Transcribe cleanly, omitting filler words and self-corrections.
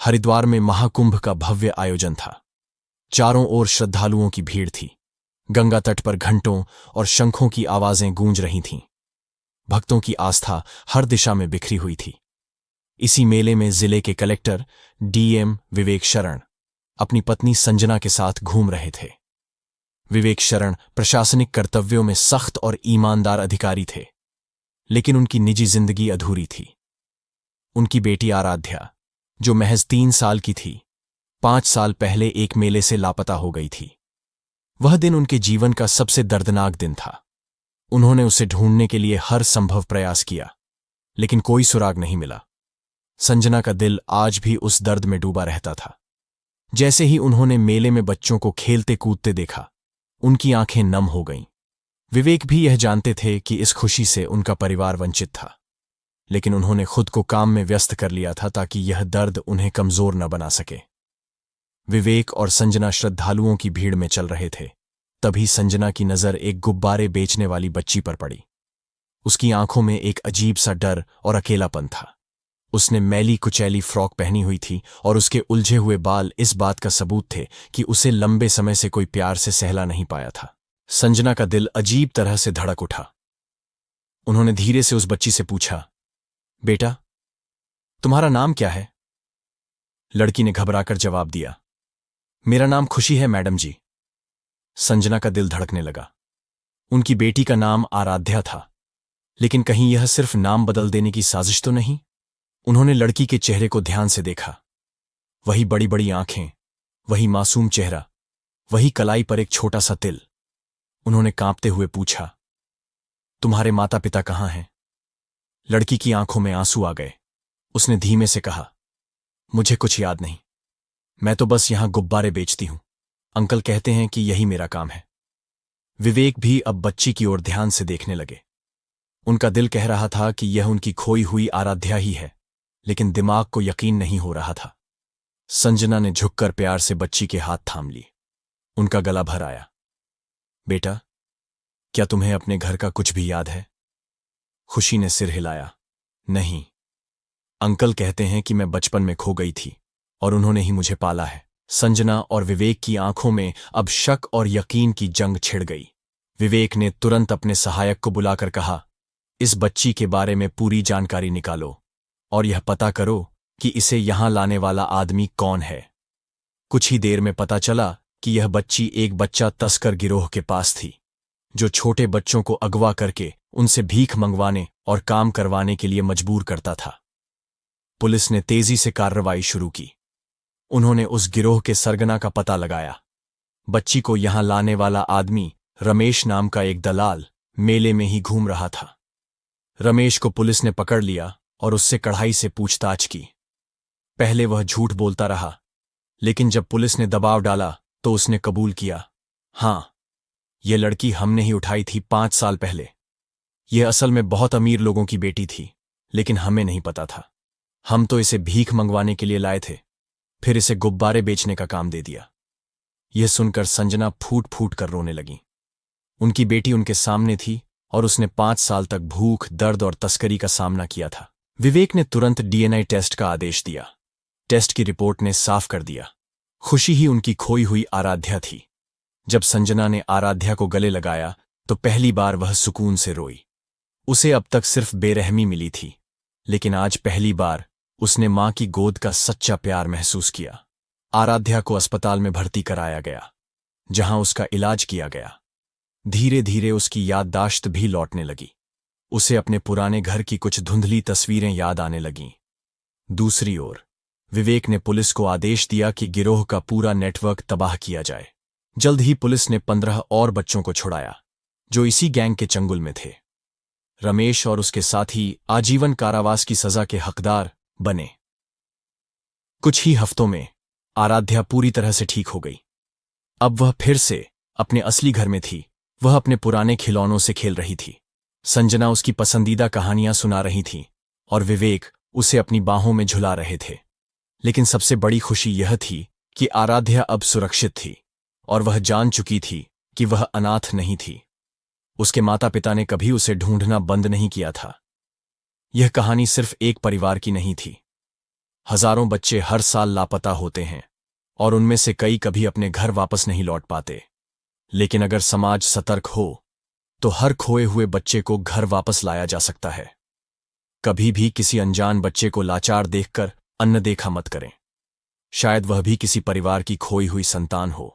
हरिद्वार में महाकुंभ का भव्य आयोजन था। चारों ओर श्रद्धालुओं की भीड़ थी। गंगा तट पर घंटों और शंखों की आवाजें गूंज रही थीं। भक्तों की आस्था हर दिशा में बिखरी हुई थी। इसी मेले में जिले के कलेक्टर डीएम विवेक शरण अपनी पत्नी संजना के साथ घूम रहे थे। विवेक शरण प्रशासनिक कर्तव्यों में सख्त और ईमानदार अधिकारी थे, लेकिन उनकी निजी जिंदगी अधूरी थी। उनकी बेटी आराध्या, जो महज 3 साल की थी, 5 साल पहले एक मेले से लापता हो गई थी। वह दिन उनके जीवन का सबसे दर्दनाक दिन था। उन्होंने उसे ढूंढने के लिए हर संभव प्रयास किया, लेकिन कोई सुराग नहीं मिला। संजना का दिल आज भी उस दर्द में डूबा रहता था। जैसे ही उन्होंने मेले में बच्चों को खेलते कूदते देखा, उनकी आंखें नम हो गईं। विवेक भी यह जानते थे कि इस खुशी से उनका परिवार वंचित था, लेकिन उन्होंने खुद को काम में व्यस्त कर लिया था ताकि यह दर्द उन्हें कमजोर न बना सके। विवेक और संजना श्रद्धालुओं की भीड़ में चल रहे थे। तभी संजना की नजर एक गुब्बारे बेचने वाली बच्ची पर पड़ी। उसकी आंखों में एक अजीब सा डर और अकेलापन था। उसने मैली कुचैली फ्रॉक पहनी हुई थी और उसके उलझे हुए बाल इस बात का सबूत थे कि उसे लंबे समय से कोई प्यार से सहला नहीं पाया था। संजना का दिल अजीब तरह से धड़क उठा। उन्होंने धीरे से उस बच्ची से पूछा, बेटा, तुम्हारा नाम क्या है? लड़की ने घबराकर जवाब दिया, मेरा नाम खुशी है मैडम जी। संजना का दिल धड़कने लगा। उनकी बेटी का नाम आराध्या था, लेकिन कहीं यह सिर्फ नाम बदल देने की साजिश तो नहीं? उन्होंने लड़की के चेहरे को ध्यान से देखा। वही बड़ी बड़ी आंखें, वही मासूम चेहरा, वही कलाई पर एक छोटा सा तिल। उन्होंने कांपते हुए पूछा, तुम्हारे माता पिता कहाँ हैं? लड़की की आंखों में आंसू आ गए। उसने धीमे से कहा, मुझे कुछ याद नहीं, मैं तो बस यहां गुब्बारे बेचती हूं। अंकल कहते हैं कि यही मेरा काम है। विवेक भी अब बच्ची की ओर ध्यान से देखने लगे। उनका दिल कह रहा था कि यह उनकी खोई हुई आराध्या ही है, लेकिन दिमाग को यकीन नहीं हो रहा था। संजना ने झुककर प्यार से बच्ची के हाथ थाम ली। उनका गला भर आया। बेटा, क्या तुम्हें अपने घर का कुछ भी याद है? खुशी ने सिर हिलाया। नहीं, अंकल कहते हैं कि मैं बचपन में खो गई थी और उन्होंने ही मुझे पाला है। संजना और विवेक की आंखों में अब शक और यकीन की जंग छिड़ गई। विवेक ने तुरंत अपने सहायक को बुलाकर कहा, इस बच्ची के बारे में पूरी जानकारी निकालो और यह पता करो कि इसे यहां लाने वाला आदमी कौन है। कुछ ही देर में पता चला कि यह बच्ची एक बच्चा तस्कर गिरोह के पास थी, जो छोटे बच्चों को अगवा करके उनसे भीख मंगवाने और काम करवाने के लिए मजबूर करता था। पुलिस ने तेजी से कार्रवाई शुरू की। उन्होंने उस गिरोह के सरगना का पता लगाया। बच्ची को यहां लाने वाला आदमी रमेश नाम का एक दलाल मेले में ही घूम रहा था। रमेश को पुलिस ने पकड़ लिया और उससे कड़ाई से पूछताछ की। पहले वह झूठ बोलता रहा, लेकिन जब पुलिस ने दबाव डाला तो उसने कबूल किया, हां, यह लड़की हमने ही उठाई थी 5 साल पहले। यह असल में बहुत अमीर लोगों की बेटी थी, लेकिन हमें नहीं पता था। हम तो इसे भीख मंगवाने के लिए लाए थे, फिर इसे गुब्बारे बेचने का काम दे दिया। यह सुनकर संजना फूट फूट कर रोने लगी। उनकी बेटी उनके सामने थी और उसने 5 साल तक भूख, दर्द और तस्करी का सामना किया था। विवेक ने तुरंत डीएनए टेस्ट का आदेश दिया। टेस्ट की रिपोर्ट ने साफ कर दिया, खुशी ही उनकी खोई हुई आराध्या थी। जब संजना ने आराध्या को गले लगाया तो पहली बार वह सुकून से रोई। उसे अब तक सिर्फ बेरहमी मिली थी, लेकिन आज पहली बार उसने मां की गोद का सच्चा प्यार महसूस किया। आराध्या को अस्पताल में भर्ती कराया गया, जहां उसका इलाज किया गया। धीरे धीरे उसकी याददाश्त भी लौटने लगी। उसे अपने पुराने घर की कुछ धुंधली तस्वीरें याद आने लगीं। दूसरी ओर विवेक ने पुलिस को आदेश दिया कि गिरोह का पूरा नेटवर्क तबाह किया जाए। जल्द ही पुलिस ने 15 और बच्चों को छुड़ाया, जो इसी गैंग के चंगुल में थे। रमेश और उसके साथी आजीवन कारावास की सजा के हकदार बने। कुछ ही हफ्तों में आराध्या पूरी तरह से ठीक हो गई। अब वह फिर से अपने असली घर में थी। वह अपने पुराने खिलौनों से खेल रही थी। संजना उसकी पसंदीदा कहानियां सुना रही थी और विवेक उसे अपनी बाहों में झुला रहे थे। लेकिन सबसे बड़ी खुशी यह थी कि आराध्या अब सुरक्षित थी और वह जान चुकी थी कि वह अनाथ नहीं थी। उसके माता पिता ने कभी उसे ढूंढना बंद नहीं किया था। यह कहानी सिर्फ एक परिवार की नहीं थी, हजारों बच्चे हर साल लापता होते हैं और उनमें से कई कभी अपने घर वापस नहीं लौट पाते। लेकिन अगर समाज सतर्क हो तो हर खोए हुए बच्चे को घर वापस लाया जा सकता है। कभी भी किसी अनजान बच्चे को लाचार देखकर अनदेखा मत करें। शायद वह भी किसी परिवार की खोई हुई संतान हो।